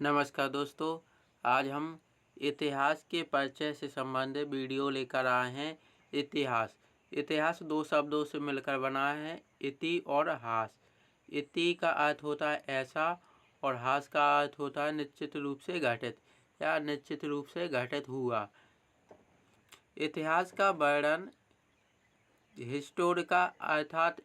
नमस्कार दोस्तों, आज हम इतिहास के परिचय से संबंधित वीडियो लेकर आए हैं। इतिहास दो शब्दों से मिलकर बना है, इति और हास। इति का अर्थ होता है ऐसा और हास का अर्थ होता है निश्चित रूप से घटित या निश्चित रूप से घटित हुआ। इतिहास का वर्णन हिस्टोरिका अर्थात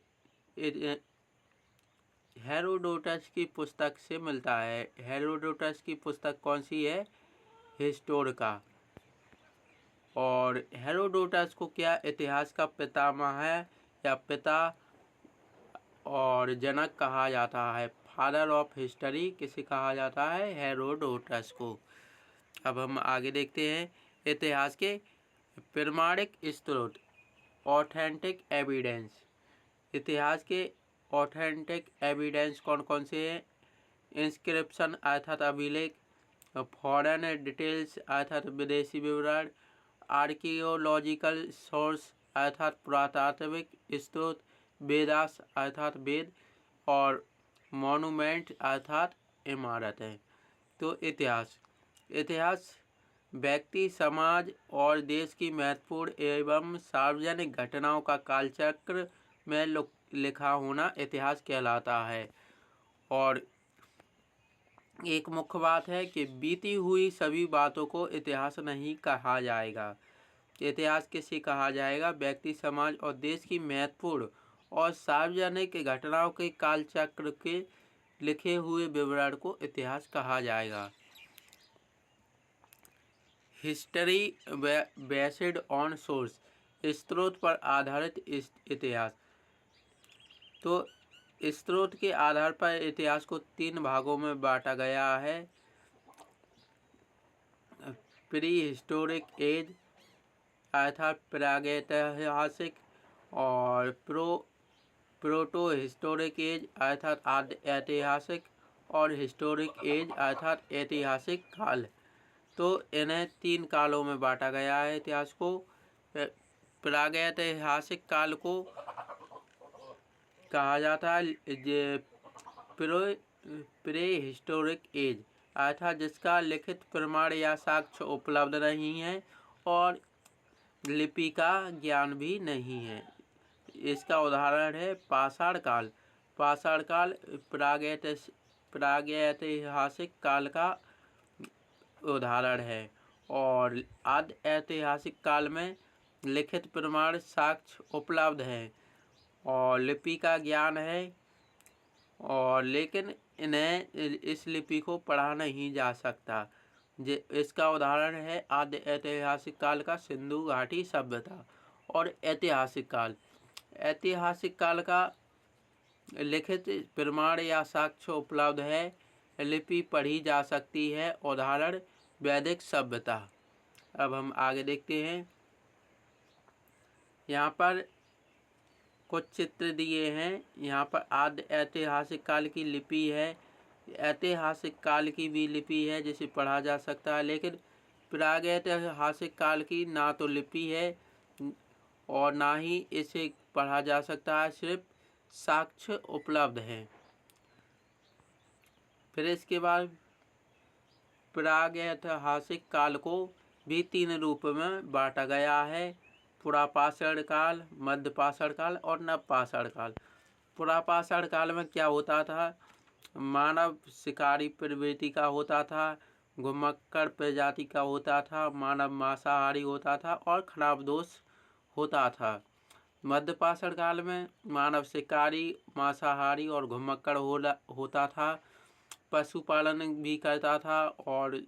हेरोडोटस की पुस्तक से मिलता है। हेरोडोटस की पुस्तक कौन सी है? हिस्टोरिका। और हेरोडोटस को क्या इतिहास का पितामह है या पिता और जनक कहा जाता है? फादर ऑफ हिस्ट्री किसे कहा जाता है? हेरोडोटस को। अब हम आगे देखते हैं इतिहास के प्रमाणिक स्रोत, ऑथेंटिक एविडेंस। इतिहास के ऑथेंटिक एविडेंस कौन कौन से हैं? इंस्क्रिप्शन अर्थात अभिलेख, फॉरेन डिटेल्स अर्थात विदेशी विवरण, आर्कियोलॉजिकल सोर्स अर्थात पुरातात्विक स्रोत, वेदास अर्थात वेद और मॉन्यूमेंट अर्थात इमारतें। तो इतिहास व्यक्ति, समाज और देश की महत्वपूर्ण एवं सार्वजनिक घटनाओं का कालचक्र में लिखा होना इतिहास कहलाता है। और एक मुख्य बात है कि बीती हुई सभी बातों को इतिहास नहीं कहा जाएगा। इतिहास किसे कहा जाएगा? व्यक्ति, समाज और देश की महत्वपूर्ण और सार्वजनिक घटनाओं के कालचक्र के लिखे हुए विवरण को इतिहास कहा जाएगा। हिस्ट्री बेस्ड ऑन सोर्स, स्रोत पर आधारित इतिहास। तो स्रोत के आधार पर इतिहास को 3 भागों में बांटा गया है। प्री हिस्टोरिक एज अर्थात प्रागैतिहासिक, और प्रोटो हिस्टोरिक एज अर्थात आद्य ऐतिहासिक, और हिस्टोरिक एज अर्थात ऐतिहासिक काल। तो इन्हें 3 कालों में बांटा गया है इतिहास को। प्रागैतिहासिक काल को कहा जाता है प्री हिस्टोरिक एज, अर्थात जिसका लिखित प्रमाण या साक्ष्य उपलब्ध नहीं है और लिपि का ज्ञान भी नहीं है। इसका उदाहरण है पाषाण काल। पाषाण काल प्रागैतिहासिक काल का उदाहरण है। और आद्य ऐतिहासिक काल में लिखित प्रमाण साक्ष्य उपलब्ध है और लिपि का ज्ञान है, और लेकिन इन्हें इस लिपि को पढ़ा नहीं जा सकता। इसका उदाहरण है आद्य ऐतिहासिक काल का सिंधु घाटी सभ्यता। और ऐतिहासिक काल का लिखित प्रमाण या साक्ष्य उपलब्ध है, लिपि पढ़ी जा सकती है। उदाहरण वैदिक सभ्यता। अब हम आगे देखते हैं। यहाँ पर कुछ चित्र दिए हैं। यहाँ पर आद्य ऐतिहासिक काल की लिपि है, ऐतिहासिक काल की भी लिपि है जिसे पढ़ा जा सकता है, लेकिन प्रागैतिहासिक काल की ना तो लिपि है और ना ही इसे पढ़ा जा सकता है, सिर्फ साक्ष्य उपलब्ध हैं। फिर इसके बाद प्रागैतिहासिक काल को भी 3 रूप में बांटा गया है: पुरापाषाण काल, मध्यपाषाण काल और नवपाषाण काल। पुरापाषाण काल में क्या होता था? मानव शिकारी प्रवृत्ति का होता था, घुमक्कड़ प्रजाति का होता था, मानव मांसाहारी होता था और खनाबदोष होता था। मध्यपाषाण काल में मानव शिकारी, मांसाहारी और घुमक्कड़ होता था। पशुपालन भी करता था और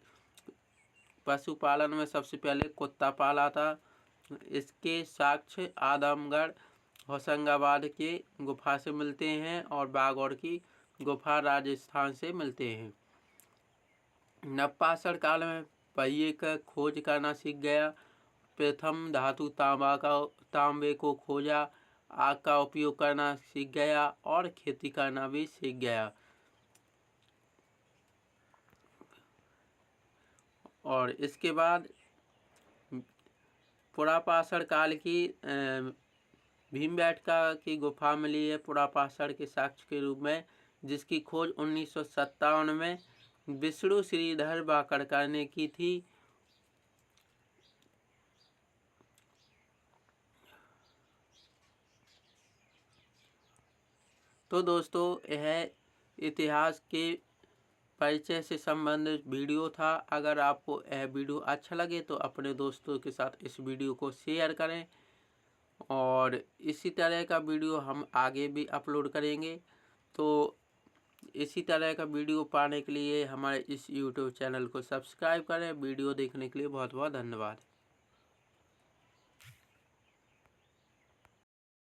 पशुपालन में सबसे पहले कुत्ता पाला था। इसके साक्ष्य आदमगढ़, होशंगाबाद के गुफा से मिलते हैं और बागौर की गुफा राजस्थान से मिलते हैं। नवपाषाण काल में पहिए का खोज करना सीख गया, प्रथम धातु तांबे को खोजा, आग का उपयोग करना सीख गया और खेती करना भी सीख गया। और इसके बाद पुरापाषाण काल की भीमबेटका की गुफा मिली है पुरापाषाण के साक्ष्य के रूप में, जिसकी खोज 1957 में विष्णु श्रीधर वाकड़कर ने की थी। तो दोस्तों यह इतिहास के परिचय से संबंधित वीडियो था। अगर आपको यह वीडियो अच्छा लगे तो अपने दोस्तों के साथ इस वीडियो को शेयर करें और इसी तरह का वीडियो हम आगे भी अपलोड करेंगे। तो इसी तरह का वीडियो पाने के लिए हमारे इस YouTube चैनल को सब्सक्राइब करें। वीडियो देखने के लिए बहुत बहुत धन्यवाद।